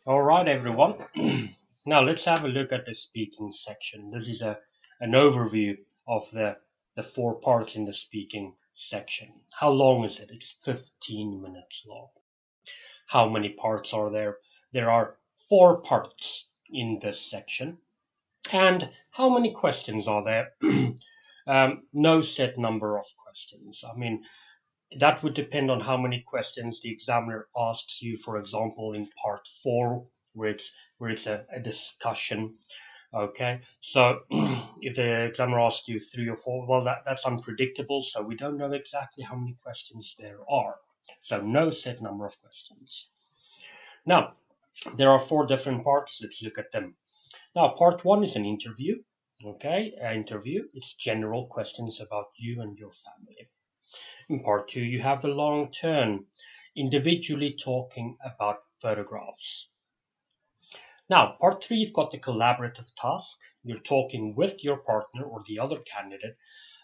All right, everyone. Now let's have a look at the speaking section. This is an overview of the four parts in the speaking section. How long is it? It's 15 minutes long. How many parts are there? There are four parts in this section. And how many questions are there? No set number of questions. I mean, that would depend on how many questions the examiner asks you. For example, in part 4, where it's a discussion. Okay, so if the examiner asks you 3 or 4, well, that's unpredictable, so we don't know exactly how many questions there are. So no set number of questions. Now, there are 4 different parts. Let's look at them. Now, part 1 is an interview. Okay, an interview. It's general questions about you and your family. In part 2, you have the long turn, individually talking about photographs. Now, part 3, you've got the collaborative task. You're talking with your partner or the other candidate,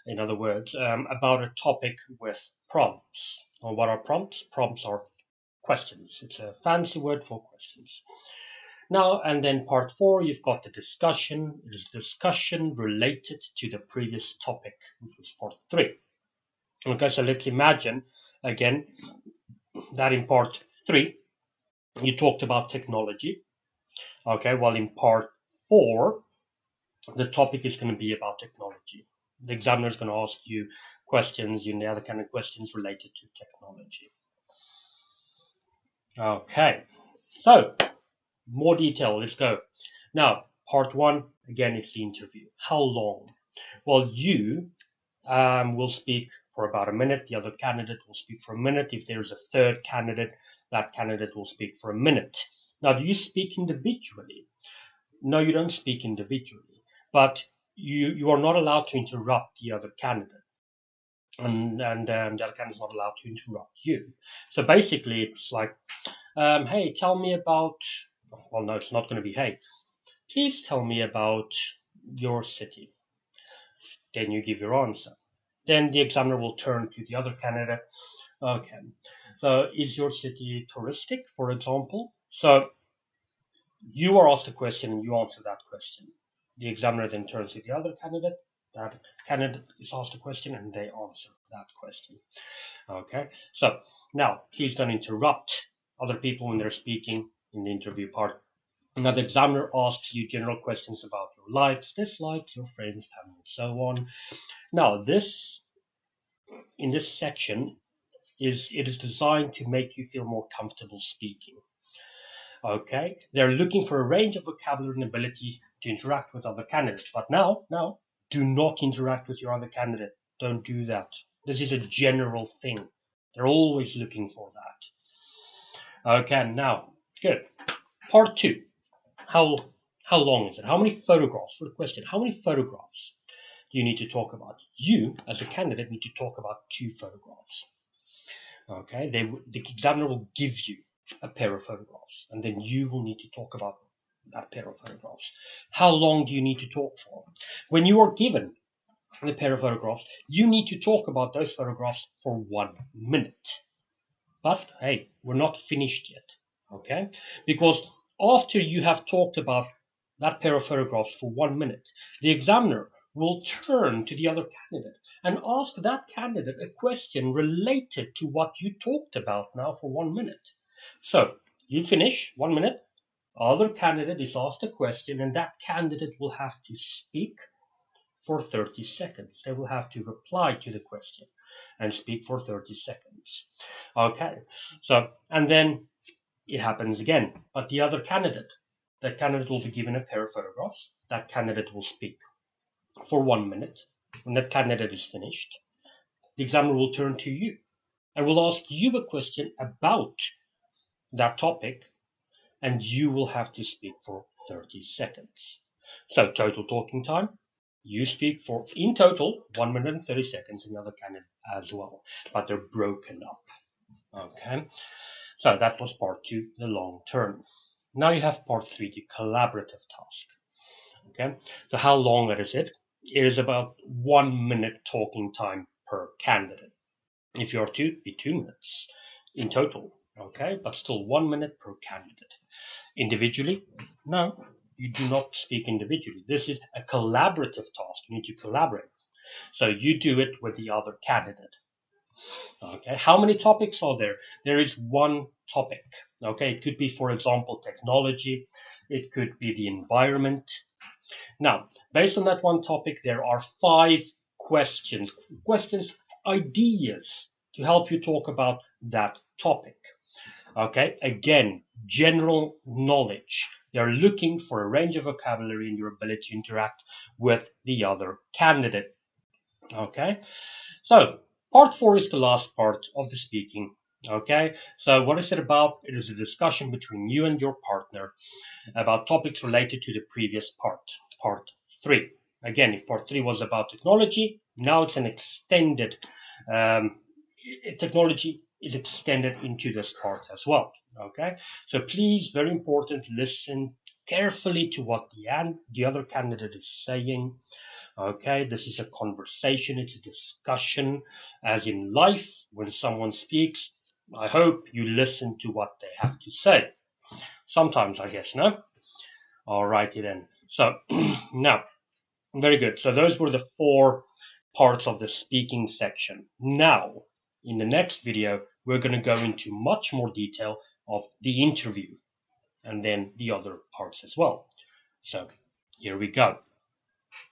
in other words, about a topic with prompts. Or what are prompts? Prompts are questions. It's a fancy word for questions. Now, and then part 4, you've got the discussion. It is discussion related to the previous topic, which was part 3. Okay, so let's imagine again that in part 3 you talked about technology. Okay, well, in part 4 the topic is going to be about technology. The examiner is going to ask you questions, the other kind of questions related to technology. Okay, so more detail, let's go. Now, part 1, again, it's the interview. How long? Well, you will speak for about a minute. The other candidate will speak for a minute. If there's a third candidate, that candidate will speak for a minute. Now, do you speak individually? No, you don't speak individually, but you are not allowed to interrupt the other candidate, and the other candidate is not allowed to interrupt you. So basically, it's like, hey, tell me about. Well, no, it's not going to be, hey, please tell me about your city. Then you give your answer. Then the examiner will turn to the other candidate. Okay, so is your city touristic, for example? So you are asked a question and you answer that question. The examiner then turns to the other candidate. That candidate is asked a question and they answer that question. Okay, so now please don't interrupt other people when they're speaking in the interview part. Now, the examiner asks you general questions about your likes, dislikes, your friends, family, and so on. Now, in this section, it is designed to make you feel more comfortable speaking. Okay, they're looking for a range of vocabulary and ability to interact with other candidates. But now, do not interact with your other candidate. Don't do that. This is a general thing. They're always looking for that. Okay, now, good. Part 2. How long is it? How many photographs? For the question, how many photographs do you need to talk about? You, as a candidate, need to talk about 2 photographs. Okay, the examiner will give you a pair of photographs, and then you will need to talk about that pair of photographs. How long do you need to talk for? When you are given the pair of photographs, you need to talk about those photographs for 1 minute. But hey, we're not finished yet, okay? Because after you have talked about that pair of photographs for 1 minute, the examiner will turn to the other candidate and ask that candidate a question related to what you talked about now for 1 minute. So you finish 1 minute, other candidate is asked a question, and that candidate will have to speak for 30 seconds. They will have to reply to the question and speak for 30 seconds. Okay, so, and then it happens again, but the other candidate, that candidate will be given a pair of photographs. That candidate will speak for 1 minute. When that candidate is finished, the examiner will turn to you and will ask you a question about that topic, and you will have to speak for 30 seconds. So total talking time, you speak for, in total, 1 minute and 30 seconds, and the other candidate as well, but they're broken up. Okay, so that was part 2, the long term. Now you have part 3, the collaborative task. Okay, so how long is it? It is about 1 minute talking time per candidate. If you are 2, it'd be 2 minutes in total. Okay, but still 1 minute per candidate. Individually? No, you do not speak individually. This is a collaborative task. You need to collaborate. So you do it with the other candidate. Okay, how many topics are there? There is one topic. Okay, it could be, for example, technology. It could be the environment. Now, based on that one topic, there are 5 questions, ideas to help you talk about that topic. Okay, again, general knowledge. They're looking for a range of vocabulary and your ability to interact with the other candidate. Okay, so part 4 is the last part of the speaking. Okay, so what is it about? It is a discussion between you and your partner about topics related to the previous part 3. Again, if part 3 was about technology, now it's an extended technology is extended into this part as well. Okay, so please, very important, listen carefully to what the other candidate is saying. Okay, this is a conversation, it's a discussion, as in life. When someone speaks, I hope you listen to what they have to say. Sometimes, I guess, no? Alrighty then. So now, very good. So those were the 4 parts of the speaking section. Now, in the next video, we're going to go into much more detail of the interview and then the other parts as well. So here we go.